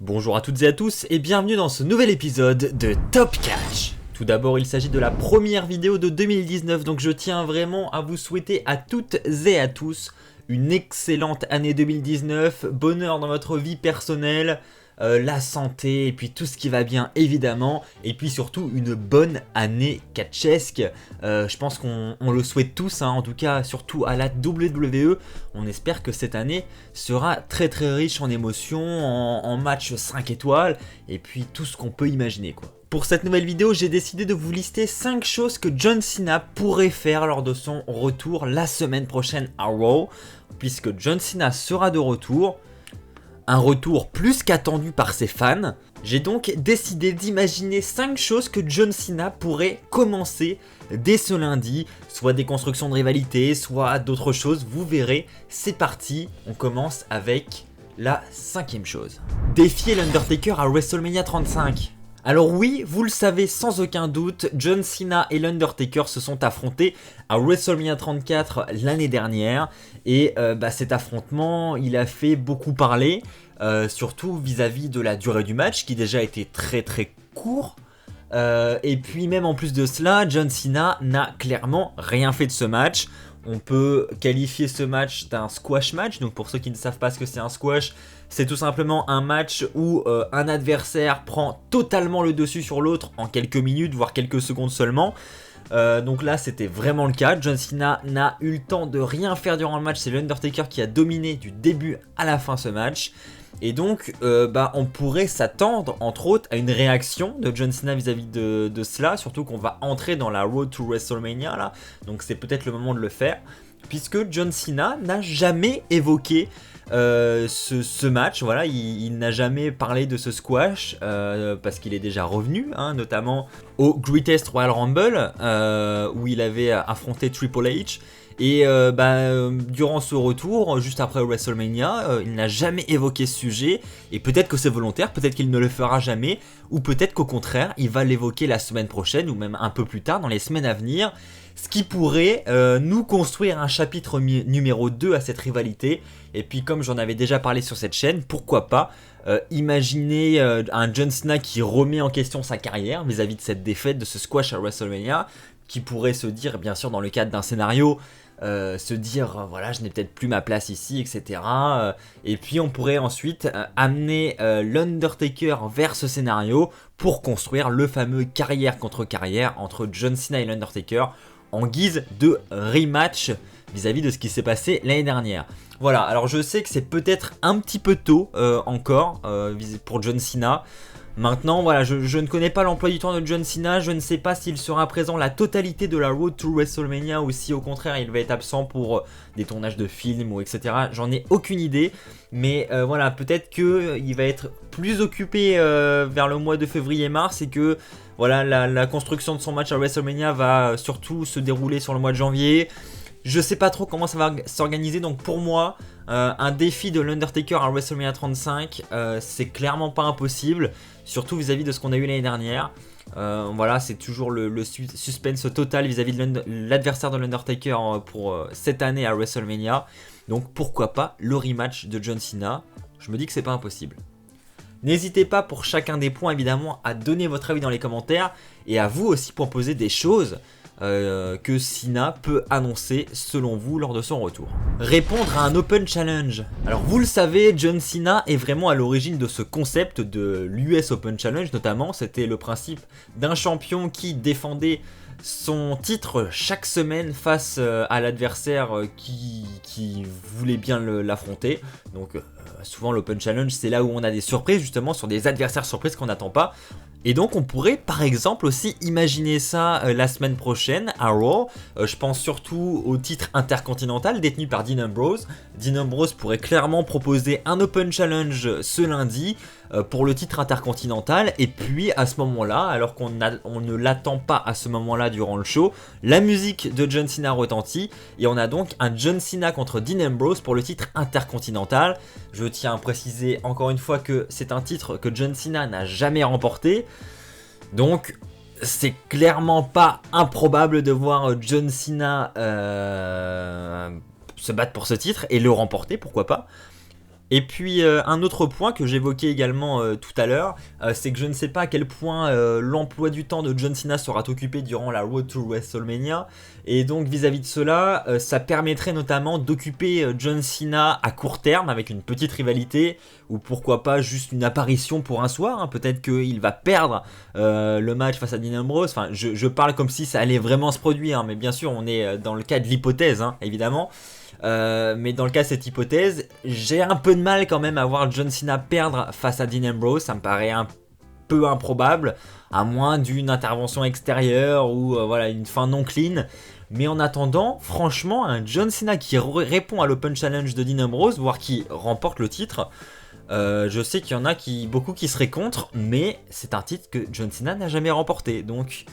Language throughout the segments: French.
Bonjour à toutes et à tous et bienvenue dans ce nouvel épisode de Top Catch. Tout d'abord, il s'agit de la première vidéo de 2019, donc je tiens vraiment à vous souhaiter à toutes et à tous une excellente année 2019, bonheur dans votre vie personnelle, la santé et puis tout ce qui va bien évidemment, et puis surtout une bonne année catchesque. Je pense qu'on le souhaite tous, en tout cas surtout à la WWE. On espère que cette année sera très très riche en émotions, en matchs 5 étoiles et puis tout ce qu'on peut imaginer quoi. Pour cette nouvelle vidéo, j'ai décidé de vous lister 5 choses que John Cena pourrait faire lors de son retour la semaine prochaine à Raw, puisque John Cena sera de retour. Un retour plus qu'attendu par ses fans. J'ai donc décidé d'imaginer 5 choses que John Cena pourrait commencer dès ce lundi, soit des constructions de rivalité, soit d'autres choses, vous verrez. C'est parti, on commence avec la 5e chose. Défier l'Undertaker à WrestleMania 35. Alors oui, vous le savez sans aucun doute, John Cena et l'Undertaker se sont affrontés à WrestleMania 34 l'année dernière. Et cet affrontement, il a fait beaucoup parler, surtout vis-à-vis de la durée du match qui déjà était très très court. Et puis même en plus de cela, John Cena n'a clairement rien fait de ce match. On peut qualifier ce match d'un squash match, donc pour ceux qui ne savent pas ce que c'est un squash, c'est tout simplement un match où un adversaire prend totalement le dessus sur l'autre en quelques minutes, voire quelques secondes seulement. Donc là c'était vraiment le cas, John Cena n'a eu le temps de rien faire durant le match, c'est l'Undertaker qui a dominé du début à la fin ce match. Et donc on pourrait s'attendre entre autres à une réaction de John Cena vis-à-vis de cela, surtout qu'on va entrer dans la Road to WrestleMania là, donc c'est peut-être le moment de le faire, puisque John Cena n'a jamais évoqué ce match, voilà, il n'a jamais parlé de ce squash parce qu'il est déjà revenu, notamment au Greatest Royal Rumble où il avait affronté Triple H. Et durant ce retour, juste après WrestleMania, il n'a jamais évoqué ce sujet. Et peut-être que c'est volontaire, peut-être qu'il ne le fera jamais, ou peut-être qu'au contraire, il va l'évoquer la semaine prochaine, ou même un peu plus tard, dans les semaines à venir. Ce qui pourrait nous construire un chapitre numéro 2 à cette rivalité. Et puis comme j'en avais déjà parlé sur cette chaîne, pourquoi pas imaginer un John Cena qui remet en question sa carrière vis-à-vis de cette défaite, de ce squash à WrestleMania, qui pourrait se dire, bien sûr dans le cadre d'un scénario, se dire voilà, je n'ai peut-être plus ma place ici, etc. Et puis on pourrait ensuite amener l'Undertaker vers ce scénario pour construire le fameux carrière contre carrière entre John Cena et l'Undertaker en guise de rematch vis-à-vis de ce qui s'est passé l'année dernière. Voilà, alors je sais que c'est peut-être un petit peu tôt encore pour John Cena. Maintenant, voilà, je ne connais pas l'emploi du temps de John Cena, je ne sais pas s'il sera présent la totalité de la Road to WrestleMania ou si au contraire il va être absent pour des tournages de films ou etc. J'en ai aucune idée, mais voilà, peut-être qu'il va être plus occupé vers le mois de février-mars et que voilà, la construction de son match à WrestleMania va surtout se dérouler sur le mois de janvier. Je sais pas trop comment ça va s'organiser, donc pour moi, un défi de l'Undertaker à WrestleMania 35, c'est clairement pas impossible, surtout vis-à-vis de ce qu'on a eu l'année dernière. Voilà, c'est toujours le suspense total vis-à-vis de l'adversaire de l'Undertaker pour cette année à WrestleMania. Donc pourquoi pas le rematch de John Cena, je me dis que c'est pas impossible. N'hésitez pas pour chacun des points évidemment à donner votre avis dans les commentaires et à vous aussi proposer des choses que Cena peut annoncer selon vous lors de son retour. Répondre à un Open Challenge. Alors vous le savez, John Cena est vraiment à l'origine de ce concept de l'US Open Challenge notamment. C'était le principe d'un champion qui défendait son titre chaque semaine face à l'adversaire qui voulait bien l'affronter. Donc souvent l'Open Challenge, c'est là où on a des surprises justement sur des adversaires surprises qu'on n'attend pas. Et donc on pourrait par exemple aussi imaginer ça la semaine prochaine à Raw. Je pense surtout au titre intercontinental détenu par Dean Ambrose. Dean Ambrose pourrait clairement proposer un Open Challenge ce lundi pour le titre intercontinental. Et puis à ce moment-là, alors qu'on ne l'attend pas à ce moment-là durant le show, la musique de John Cena retentit. Et on a donc un John Cena contre Dean Ambrose pour le titre intercontinental. Je tiens à préciser encore une fois que c'est un titre que John Cena n'a jamais remporté. Donc c'est clairement pas improbable de voir John Cena se battre pour ce titre et le remporter, pourquoi pas. Et puis un autre point que j'évoquais également tout à l'heure, c'est que je ne sais pas à quel point l'emploi du temps de John Cena sera occupé durant la Road to WrestleMania. Et donc vis-à-vis de cela, ça permettrait notamment d'occuper John Cena à court terme avec une petite rivalité, ou pourquoi pas juste une apparition pour un soir, hein. Peut-être qu'il va perdre le match face à Dean Ambrose. Enfin, je parle comme si ça allait vraiment se produire, hein, mais bien sûr on est dans le cas de l'hypothèse, hein, évidemment. Mais dans le cas de cette hypothèse, j'ai un peu de mal quand même à voir John Cena perdre face à Dean Ambrose. Ça me paraît un peu improbable, à moins d'une intervention extérieure ou voilà, une fin non clean. Mais en attendant, franchement, un John Cena qui répond à l'Open Challenge de Dean Ambrose, voire qui remporte le titre, je sais qu'il y en a beaucoup qui seraient contre, mais c'est un titre que John Cena n'a jamais remporté. Donc,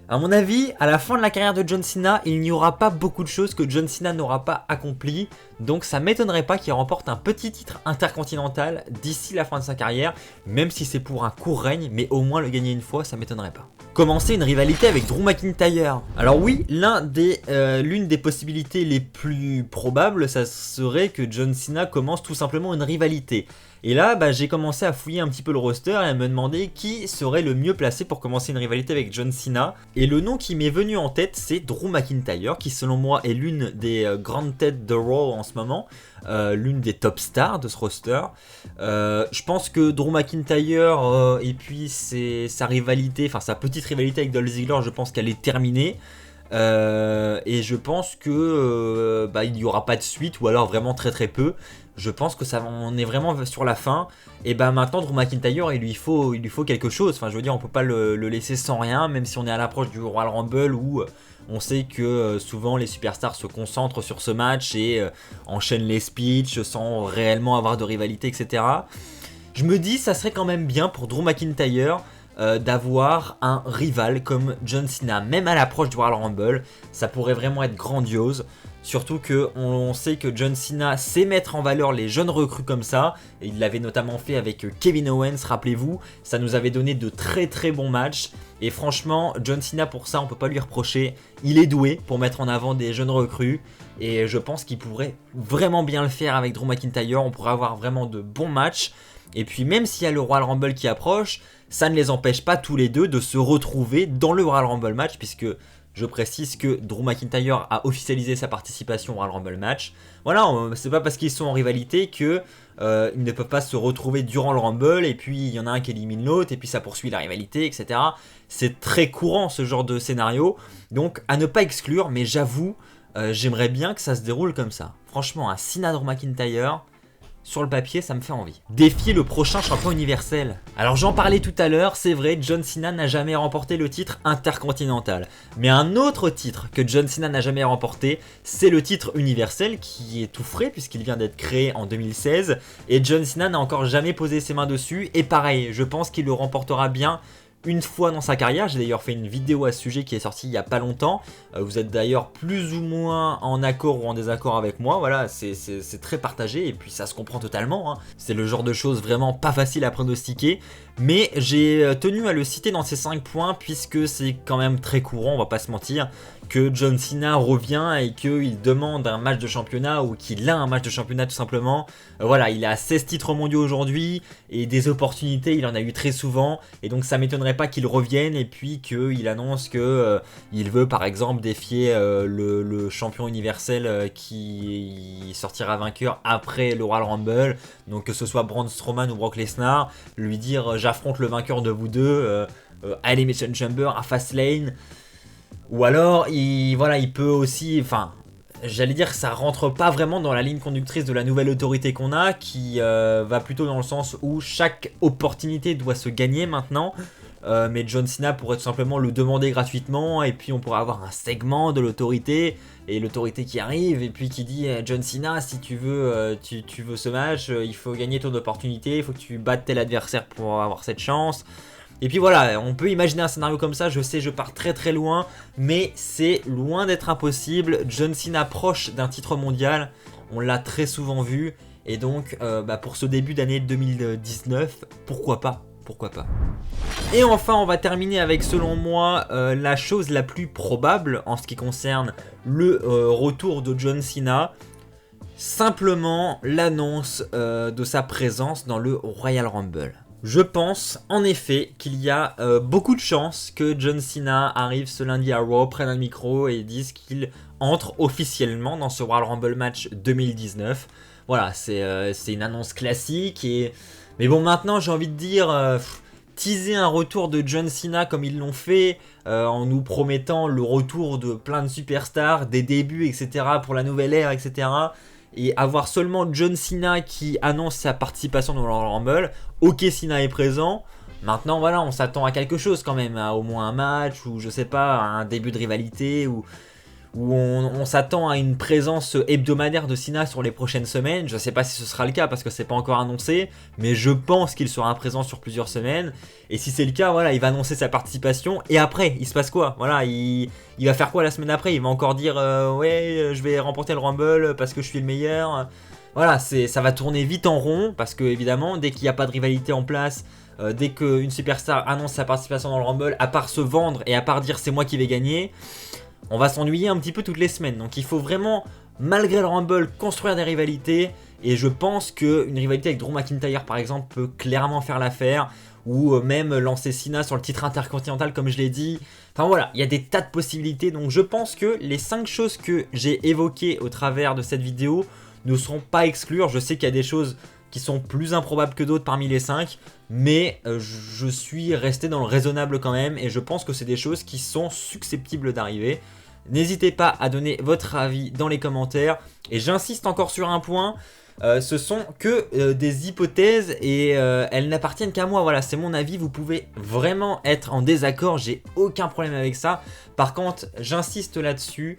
à mon avis, à la fin de la carrière de John Cena, il n'y aura pas beaucoup de choses que John Cena n'aura pas accomplies. Donc ça m'étonnerait pas qu'il remporte un petit titre intercontinental d'ici la fin de sa carrière, même si c'est pour un court règne, mais au moins le gagner une fois, ça m'étonnerait pas. Commencer une rivalité avec Drew McIntyre. Alors oui, l'une des possibilités les plus probables, ça serait que John Cena commence tout simplement une rivalité. Et là, j'ai commencé à fouiller un petit peu le roster et à me demander qui serait le mieux placé pour commencer une rivalité avec John Cena. Et le nom qui m'est venu en tête, c'est Drew McIntyre, qui selon moi est l'une des grandes têtes de Raw en ce moment, l'une des top stars de ce roster. Je pense que Drew McIntyre et puis sa rivalité, enfin sa petite rivalité avec Dolph Ziggler, je pense qu'elle est terminée. Et je pense que il n'y aura pas de suite, ou alors vraiment très très peu. Je pense que on est vraiment sur la fin. Et maintenant Drew McIntyre, il lui faut quelque chose. Enfin, je veux dire, on peut pas le laisser sans rien, même si on est à l'approche du Royal Rumble où on sait que souvent les superstars se concentrent sur ce match et enchaînent les speeches sans réellement avoir de rivalité, etc. Je me dis, ça serait quand même bien pour Drew McIntyre d'avoir un rival comme John Cena, même à l'approche du Royal Rumble. Ça pourrait vraiment être grandiose. Surtout qu'on sait que John Cena sait mettre en valeur les jeunes recrues comme ça. Et il l'avait notamment fait avec Kevin Owens, rappelez-vous. Ça nous avait donné de très très bons matchs. Et franchement, John Cena, pour ça, on peut pas lui reprocher. Il est doué pour mettre en avant des jeunes recrues. Et je pense qu'il pourrait vraiment bien le faire avec Drew McIntyre. On pourrait avoir vraiment de bons matchs. Et puis même s'il y a le Royal Rumble qui approche, ça ne les empêche pas tous les deux de se retrouver dans le Royal Rumble match, puisque je précise que Drew McIntyre a officialisé sa participation au Royal Rumble match. Voilà, c'est pas parce qu'ils sont en rivalité que ils ne peuvent pas se retrouver durant le Rumble, et puis il y en a un qui élimine l'autre, et puis ça poursuit la rivalité, etc. C'est très courant ce genre de scénario, donc à ne pas exclure, mais j'avoue, j'aimerais bien que ça se déroule comme ça. Franchement, un Cena Drew McIntyre, sur le papier, ça me fait envie. Défier le prochain champion universel. Alors j'en parlais tout à l'heure, c'est vrai, John Cena n'a jamais remporté le titre intercontinental. Mais un autre titre que John Cena n'a jamais remporté, c'est le titre universel qui est tout frais puisqu'il vient d'être créé en 2016. Et John Cena n'a encore jamais posé ses mains dessus. Et pareil, je pense qu'il le remportera bien une fois dans sa carrière. J'ai d'ailleurs fait une vidéo à ce sujet qui est sortie il n'y a pas longtemps. Vous êtes d'ailleurs plus ou moins en accord ou en désaccord avec moi. Voilà, c'est très partagé et puis ça se comprend totalement, hein. C'est le genre de choses vraiment pas facile à pronostiquer. Mais j'ai tenu à le citer dans ces 5 points puisque c'est quand même très courant, on va pas se mentir, que John Cena revient et qu'il demande un match de championnat ou qu'il a un match de championnat tout simplement. Voilà, il a 16 titres mondiaux aujourd'hui et des opportunités, il en a eu très souvent. Et donc ça m'étonnerait pas qu'il revienne et puis qu'il annonce que il veut par exemple défier le champion universel qui sortira vainqueur après le Royal Rumble. Donc que ce soit Braun Strowman ou Brock Lesnar, lui dire j'affronte le vainqueur de vous deux à Elimination Chamber, à Fastlane. Ou alors, il peut aussi, j'allais dire que ça rentre pas vraiment dans la ligne conductrice de la nouvelle autorité qu'on a, qui va plutôt dans le sens où chaque opportunité doit se gagner maintenant. Mais John Cena pourrait tout simplement le demander gratuitement, et puis on pourrait avoir un segment de l'autorité, et l'autorité qui arrive, et puis qui dit John Cena, si tu veux, tu veux ce match, il faut gagner ton opportunité, il faut que tu battes tel adversaire pour avoir cette chance. Et puis voilà, on peut imaginer un scénario comme ça, je sais, je pars très très loin, mais c'est loin d'être impossible. John Cena proche d'un titre mondial, on l'a très souvent vu, et donc pour ce début d'année 2019, pourquoi pas ? Pourquoi pas. Et enfin, on va terminer avec, selon moi, la chose la plus probable en ce qui concerne le retour de John Cena. simplement l'annonce de sa présence dans le Royal Rumble. Je pense en effet qu'il y a beaucoup de chances que John Cena arrive ce lundi à Raw, prenne un micro et dise qu'il entre officiellement dans ce Royal Rumble match 2019. Voilà, c'est une annonce classique. Mais bon, maintenant j'ai envie de dire, teaser un retour de John Cena comme ils l'ont fait, en nous promettant le retour de plein de superstars, des débuts, etc. pour la nouvelle ère, etc. Et avoir seulement John Cena qui annonce sa participation dans le Royal Rumble. Ok, Cena est présent. Maintenant, voilà, on s'attend à quelque chose quand même, à au moins un match, ou je sais pas, à un début de rivalité, ou on s'attend à une présence hebdomadaire de Cena sur les prochaines semaines. Je ne sais pas si ce sera le cas parce que c'est pas encore annoncé, mais je pense qu'il sera présent sur plusieurs semaines. Et si c'est le cas, voilà, il va annoncer sa participation. Et après, il se passe quoi? Voilà, il va faire quoi la semaine après? Il va encore dire ouais, je vais remporter le Rumble parce que je suis le meilleur. Voilà, ça va tourner vite en rond parce que évidemment, dès qu'il n'y a pas de rivalité en place, dès qu'une superstar annonce sa participation dans le Rumble, à part se vendre et à part dire c'est moi qui vais gagner, on va s'ennuyer un petit peu toutes les semaines. Donc il faut vraiment, malgré le Rumble, construire des rivalités. Et je pense qu'une rivalité avec Drew McIntyre par exemple peut clairement faire l'affaire. Ou même lancer Cena sur le titre intercontinental comme je l'ai dit. Enfin voilà, il y a des tas de possibilités. Donc je pense que les 5 choses que j'ai évoquées au travers de cette vidéo ne seront pas exclures. Je sais qu'il y a des choses qui sont plus improbables que d'autres parmi les 5. Mais je suis resté dans le raisonnable quand même. Et je pense que c'est des choses qui sont susceptibles d'arriver. N'hésitez pas à donner votre avis dans les commentaires. Et j'insiste encore sur un point. Ce sont que des hypothèses et elles n'appartiennent qu'à moi. Voilà, c'est mon avis. Vous pouvez vraiment être en désaccord. J'ai aucun problème avec ça. Par contre, j'insiste là-dessus.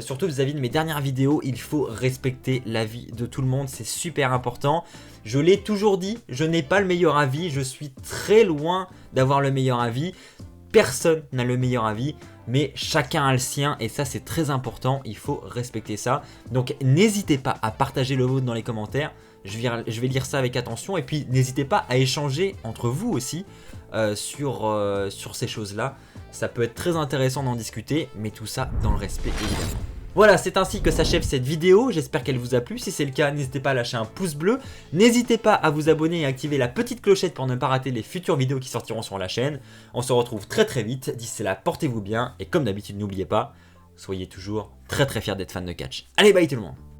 Surtout vis-à-vis de mes dernières vidéos. Il faut respecter l'avis de tout le monde. C'est super important. Je l'ai toujours dit. Je n'ai pas le meilleur avis. Je suis très loin d'avoir le meilleur avis. Personne n'a le meilleur avis, mais chacun a le sien et ça c'est très important, il faut respecter ça. Donc n'hésitez pas à partager le vôtre dans les commentaires, je vais lire ça avec attention et puis n'hésitez pas à échanger entre vous aussi sur ces choses-là. Ça peut être très intéressant d'en discuter, mais tout ça dans le respect évidemment. Voilà, c'est ainsi que s'achève cette vidéo, j'espère qu'elle vous a plu, si c'est le cas, n'hésitez pas à lâcher un pouce bleu, n'hésitez pas à vous abonner et à activer la petite clochette pour ne pas rater les futures vidéos qui sortiront sur la chaîne. On se retrouve très très vite, d'ici là, portez-vous bien, et comme d'habitude, n'oubliez pas, soyez toujours très très fiers d'être fan de catch. Allez, bye tout le monde!